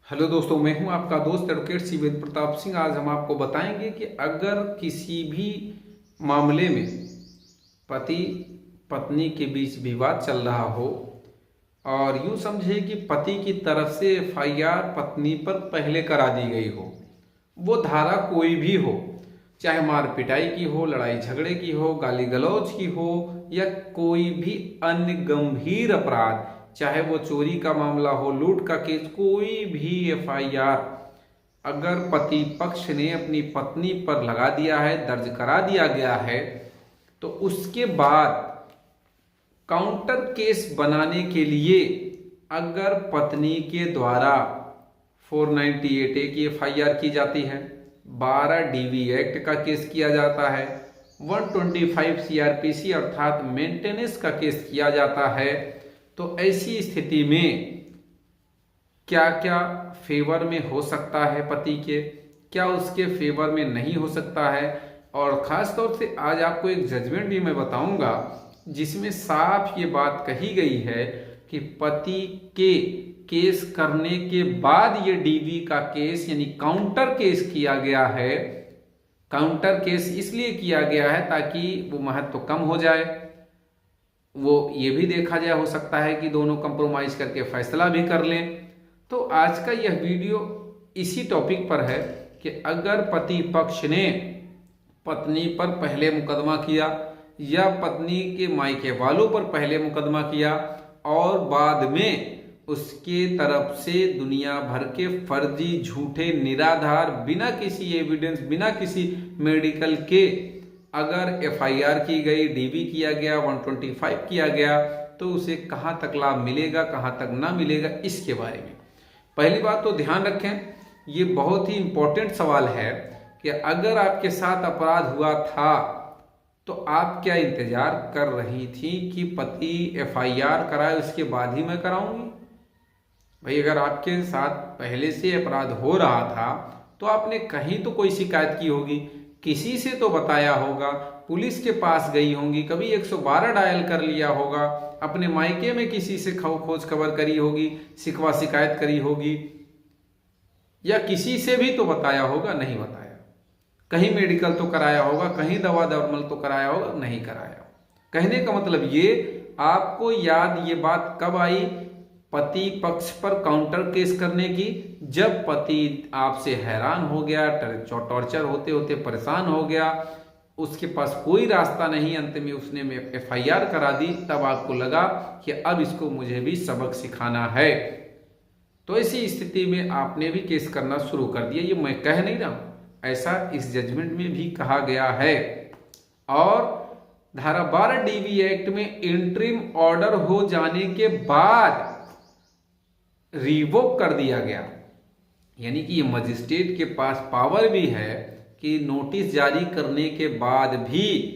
Hello दोस्तों, मैं हूं आपका दोस्त एडवोकेट शिवेंद्र प्रताप सिंह। आज हम आपको बताएंगे कि अगर किसी भी मामले में पति पत्नी के बीच विवाद चल रहा हो और यूं समझे कि पति की तरफ से एफआईआर पत्नी पर पहले करा दी गई हो, वो धारा कोई भी हो, चाहे मार पिटाई की हो, लड़ाई झगड़े की हो, गाली गलौज की हो या कोई भी अन्य गंभीर अपराध, चाहे वो चोरी का मामला हो, लूट का केस, कोई भी एफआईआर अगर पति पक्ष ने अपनी पत्नी पर लगा दिया है, दर्ज करा दिया गया है, तो उसके बाद काउंटर केस बनाने के लिए अगर पत्नी के द्वारा 498A की एफआईआर की जाती है, 12 डीवी एक्ट का केस किया जाता है, 125 सीआरपीसी अर्थात मेंटेनेंस का केस किया जाता है, तो ऐसी स्थिति में क्या क्या फेवर में हो सकता है पति के, क्या उसके फेवर में नहीं हो सकता है। और खास तौर से आज आपको एक जजमेंट भी मैं बताऊंगा जिसमें साफ ये बात कही गई है कि पति के केस करने के बाद ये डीवी का केस यानी काउंटर केस किया गया है। काउंटर केस इसलिए किया गया है ताकि वो महत्व कम हो जाए, वो ये भी देखा जाए, हो सकता है कि दोनों कंप्रोमाइज करके फैसला भी कर लें। तो आज का यह वीडियो इसी टॉपिक पर है कि अगर पति पक्ष ने पत्नी पर पहले मुकदमा किया या पत्नी के मायके वालों पर पहले मुकदमा किया और बाद में उसके तरफ से दुनिया भर के फर्जी, झूठे, निराधार, बिना किसी एविडेंस, बिना किसी मेडिकल के अगर एफआईआर की गई, डीवी किया गया, 125 किया गया, तो उसे कहां तक लाभ मिलेगा, कहां तक ना मिलेगा, इसके बारे में पहली बात तो ध्यान रखें। ये बहुत ही इंपॉर्टेंट सवाल है कि अगर आपके साथ अपराध हुआ था तो आप क्या इंतजार कर रही थी कि पति एफआईआर कराए उसके बाद ही मैं कराऊंगी? भाई, अगर आपके साथ पहले से अपराध हो रहा था तो आपने कहीं तो कोई शिकायत की होगी, किसी से तो बताया होगा, पुलिस के पास गई होंगी, कभी 112 डायल कर लिया होगा, अपने मायके में किसी से खोज खबर करी होगी, शिकवा शिकायत करी होगी, या किसी से भी तो बताया होगा, नहीं बताया। कहीं मेडिकल तो कराया होगा, कहीं दवा दर्मल तो कराया होगा, नहीं कराया। कहने का मतलब ये, आपको याद ये बात कब आई पति पक्ष पर काउंटर केस करने की? जब पति आपसे हैरान हो गया, टॉर्चर होते होते परेशान हो गया, उसके पास कोई रास्ता नहीं, अंत में उसने एफआईआर करा दी, तब आपको लगा कि अब इसको मुझे भी सबक सिखाना है। तो ऐसी स्थिति में आपने भी केस करना शुरू कर दिया। ये मैं कह नहीं रहा हूं, ऐसा इस जजमेंट में भी कहा गया है। और धारा 12 डीवी एक्ट में इंटरिम ऑर्डर हो जाने के बाद रिवोक कर दिया गया, यानी कि ये मजिस्ट्रेट के पास पावर भी है कि नोटिस जारी करने के बाद भी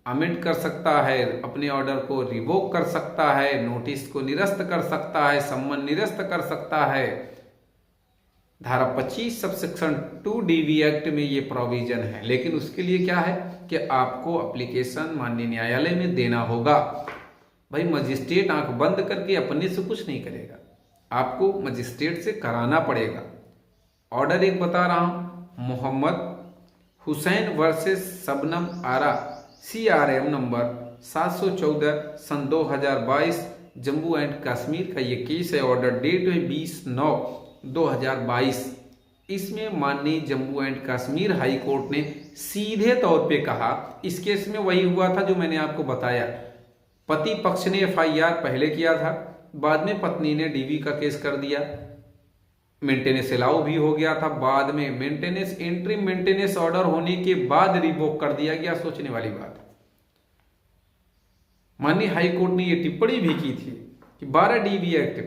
अमेंड कर सकता है, अपने ऑर्डर को रिवोक कर सकता है, नोटिस को निरस्त कर सकता है, सम्मन निरस्त कर सकता है। धारा 25 सबसेक्शन 2 डीवी एक्ट में ये प्रोविजन है, लेकिन उसके लिए क्या है कि आपको एप्लीकेशन माननीय न्यायालय में देना होगा। भाई, मजिस्ट्रेट आंख बंद करके अपने से कुछ नहीं करेगा, आपको मजिस्ट्रेट से कराना पड़ेगा। ऑर्डर एक बता रहा हूं, Mohammad Hussain versus Shabnam Ara, CRM number 714 सन 2022, जम्मू एंड कश्मीर का ये केस है। ऑर्डर डेट है 20/9/2022। इसमें माननीय Jammu and Kashmir high court ने सीधे तौर पे कहा, इस केस में वही हुआ था जो मैंने आपको बताया, पति पक्ष ने एफआईआर पहले किया था, बाद में पत्नी ने डीवी का केस कर दिया, मेंटेनेंस अलाउ भी हो गया था, बाद में मेंटेनेंस, इंटरिम मेंटेनेंस ऑर्डर होने के बाद रिवोक कर दिया गया। सोचने वाली बात है। माननीय हाई कोर्ट ने यह टिप्पणी भी की थी कि 12 डीवी एक्ट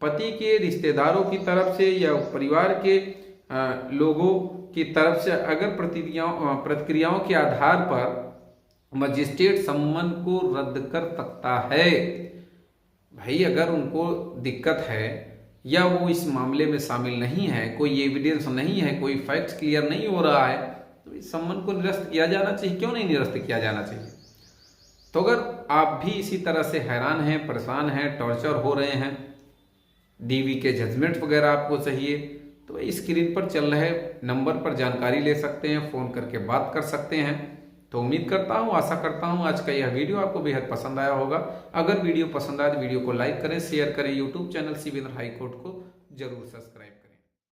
पति के रिश्तेदारों की तरफ से या परिवार के लोगों की तरफ से अगर प्रतिक्रियाओं के आधार पर मजिस्ट्रेट सम्मन को रद्द कर सकता है। भाई, अगर उनको दिक्कत है या वो इस मामले में शामिल नहीं है, कोई एविडेंस नहीं है, कोई फैक्ट क्लियर नहीं हो रहा है, तो इस सम्मन को निरस्त किया जाना चाहिए। क्यों नहीं निरस्त किया जाना चाहिए? तो अगर आप भी इसी तरह से हैरान हैं, परेशान हैं, टॉर्चर हो रहे हैं, डीवी के जजमेंट वगैरह आपको चाहिए तो स्क्रीन पर चल रहे नंबर पर जानकारी ले सकते हैं, फ़ोन करके बात कर सकते हैं। तो उम्मीद करता हूँ, आशा करता हूँ आज का यह वीडियो आपको बेहद पसंद आया होगा। अगर वीडियो पसंद आए तो वीडियो को लाइक करें, शेयर करें, YouTube channel Shivendra high court को जरूर सब्सक्राइब करें।